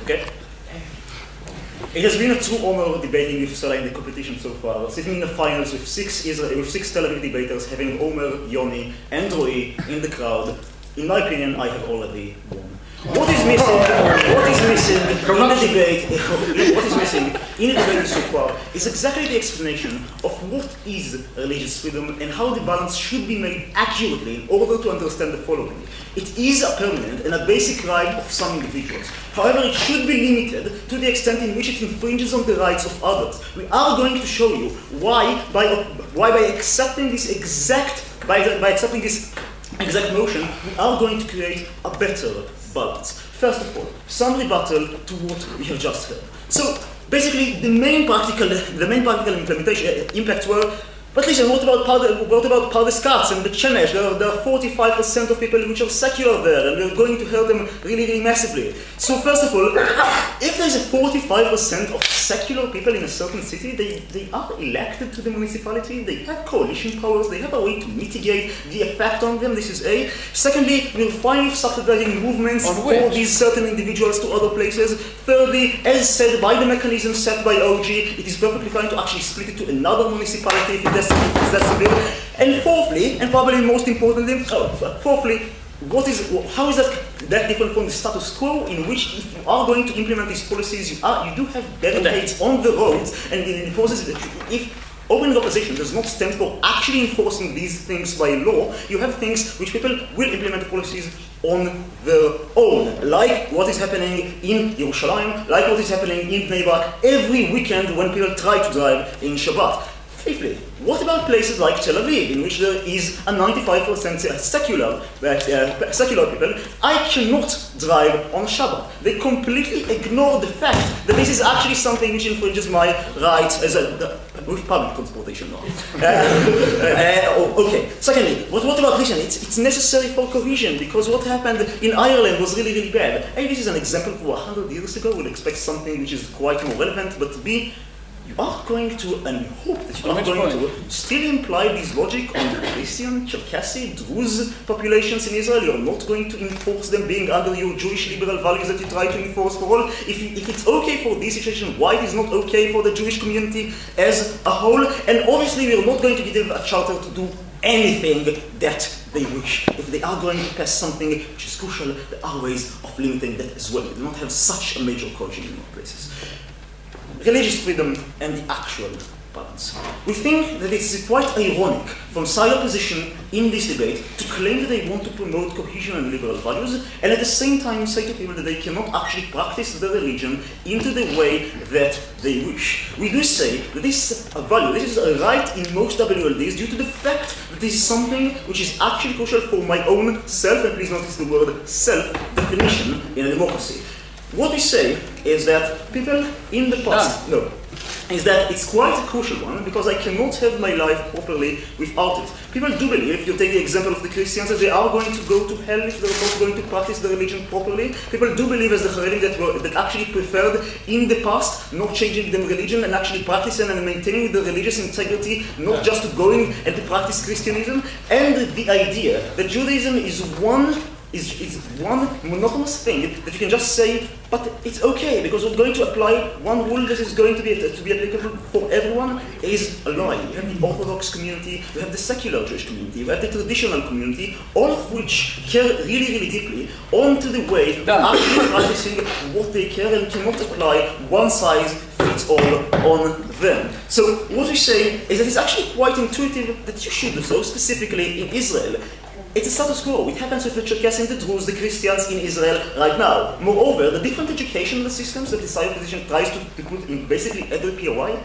Okay? It has been a true honor debating with Salah in the competition so far, sitting in the finals with six Tel Aviv debaters, having Omer, Yoni, and Roy in the crowd. In my opinion, I have already won. What is missing in the debate so far is exactly the explanation of what is religious freedom and how the balance should be made accurately in order to understand the following. It is a permanent and a basic right of some individuals. However, it should be limited to the extent in which it infringes on the rights of others. We are going to show you why by accepting this exact motion, we are going to create a better balance. First of all, some rebuttal to what we have just heard. So basically, the main practical implementation impacts were. But listen, what about Pardes Katz and the Shemesh? There are 45% of people which are secular there, and we're going to hurt them really, really massively. So first of all, if there's a 45% of secular people in a certain city, they are elected to the municipality, they have coalition powers, they have a way to mitigate the effect on them, this is A. Secondly, we're fine with subsidizing movements for these certain individuals to other places. Thirdly, as said by the mechanism set by OG, it is perfectly fine to actually split it to another municipality if that's severe. And fourthly, and probably most importantly, how is that different from the status quo in which if you are going to implement these policies, you do have barricades on the roads, and it enforces if opening opposition does not stand for actually enforcing these things by law, you have things which people will implement the policies on their own, like what is happening in Yerushalayim, like what is happening in Bnei Brak every weekend when people try to drive in Shabbat. Fifthly, what about places like Tel Aviv, in which there is a 95% secular people? I cannot drive on Shabbat. They completely ignore the fact that this is actually something which infringes my rights with public transportation. Okay. Secondly, what about listen? It's necessary for cohesion, because what happened in Ireland was really, really bad. A, this is an example for 100 years ago. We'll expect something which is quite more relevant, but B, you are going to, and you hope that you are going to, still imply this logic on the Christian, Cherkassi, Druze populations in Israel. You are not going to enforce them being under your Jewish liberal values that you try to enforce for all. If it's okay for this situation, why it is not okay for the Jewish community as a whole? And obviously we are not going to give them a charter to do anything that they wish. If they are going to pass something which is crucial, there are ways of limiting that as well. We do not have such a major cohesion in more places. Religious freedom and the actual balance. We think that it's quite ironic from side opposition in this debate to claim that they want to promote cohesion and liberal values, and at the same time say to people that they cannot actually practice their religion into the way that they wish. We do say that this is a value, this is a right in most WLDs due to the fact that this is something which is actually crucial for my own self, and please notice the word self-definition in a democracy. What we say is that people in the past, is that it's quite a crucial one, because I cannot have my life properly without it. People do believe, if you take the example of the Christians, that they are going to go to hell if they're not going to practice the religion properly. People do believe, as the Haredim that actually preferred in the past not changing their religion and actually practicing and maintaining the religious integrity, not just to going and to practice Christianism, and the idea that Judaism is one monotonous thing that you can just say, but it's okay because we're going to apply one rule that is going to be applicable for everyone, is a lie. You have the Orthodox community, you have the secular Jewish community, you have the traditional community, all of which care really, really deeply onto the way of actually practicing what they care and cannot apply one size fits all on them. So what we say is that it's actually quite intuitive that you should do so, specifically in Israel. It's a status quo. It happens with the Cherkassim, the Druze, the Christians in Israel right now. Moreover, the different educational systems that the side opposition tries to put in basically every POI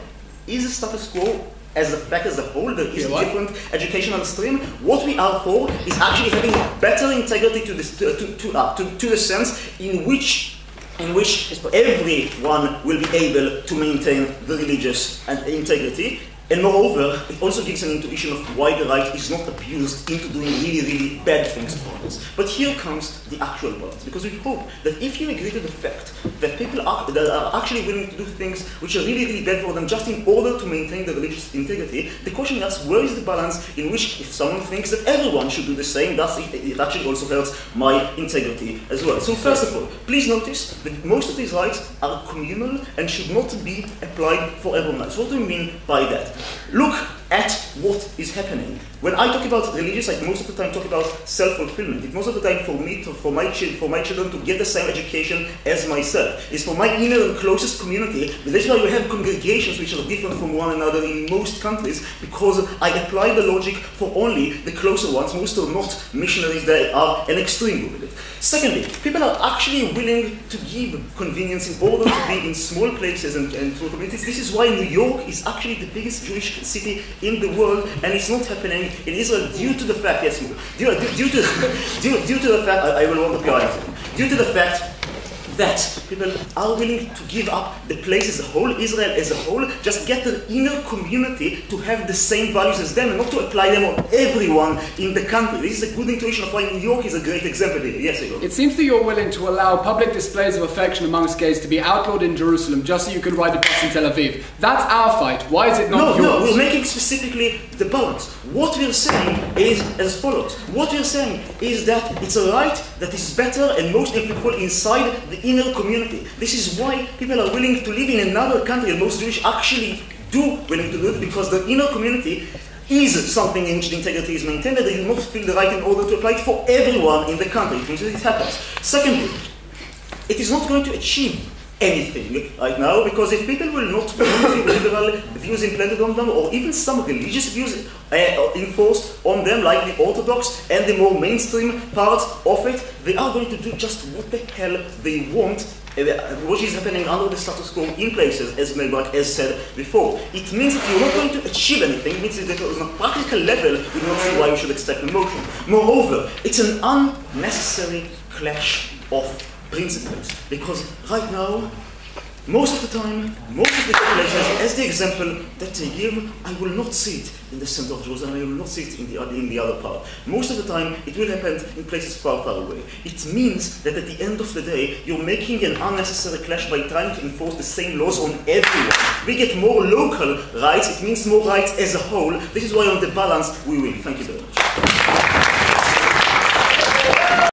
is a status quo as a fact as a whole. There is a different educational stream. What we are for is actually having better integrity to the sense in which everyone will be able to maintain the religious integrity. And moreover, it also gives an intuition of why the right is not abused into doing really, really bad things upon us. But here comes the actual balance, because we hope that if you agree to the fact that people that are actually willing to do things which are really, really bad for them just in order to maintain their religious integrity, the question is, where is the balance in which if someone thinks that everyone should do the same, thus it actually also hurts my integrity as well. So first of all, please notice that most of these rights are communal and should not be applied for everyone else. What do we mean by that? Look at what is happening. When I talk about religious, I most of the time talk about self-fulfillment. It's most of the time for me, for my children to get the same education as myself. It's for my inner and closest community. But that's why we have congregations which are different from one another in most countries, because I apply the logic for only the closer ones. Most are not missionaries, they are an extreme group with it. Secondly, people are actually willing to give convenience in order to be in small places and small communities. This is why New York is actually the biggest Jewish city in the world, and it's not happening in Israel due to the fact, yes, due to the fact, I will want to be honest, due to the fact that people are willing to give up the place as a whole, Israel as a whole, just get the inner community to have the same values as them and not to apply them on everyone in the country. This is a good intuition of why New York is a great example here. Yes, Igor. It seems that you're willing to allow public displays of affection amongst gays to be outlawed in Jerusalem just so you can ride a bus in Tel Aviv. That's our fight. Why is it not yours? No, we're making specifically the balance. What we're saying is as follows. What we're saying is that it's a right that is better and most impactful inside the inner community. This is why people are willing to live in another country, and most Jewish actually do willing to do it, because the inner community is something in which the integrity is maintained, and they do not feel the right in order to apply it for everyone in the country. It means that it happens. Secondly, it is not going to achieve anything right now, because if people will not believe liberal views implanted on them, or even some religious views enforced on them, like the Orthodox and the more mainstream parts of it, they are going to do just what the hell they want, which is happening under the status quo in places, as Melbach has said before. It means that you're not going to achieve anything. It means that on a practical level, we do not see why you should extract the motion. Moreover, it's an unnecessary clash of principles, because right now, most of the time, most of the populations, as the example that they give, I will not see it in the center of Jerusalem, I will not see it in the other part. Most of the time, it will happen in places far, far away. It means that at the end of the day, you're making an unnecessary clash by trying to enforce the same laws on everyone. We get more local rights, it means more rights as a whole. This is why on the balance, we win. Thank you very much.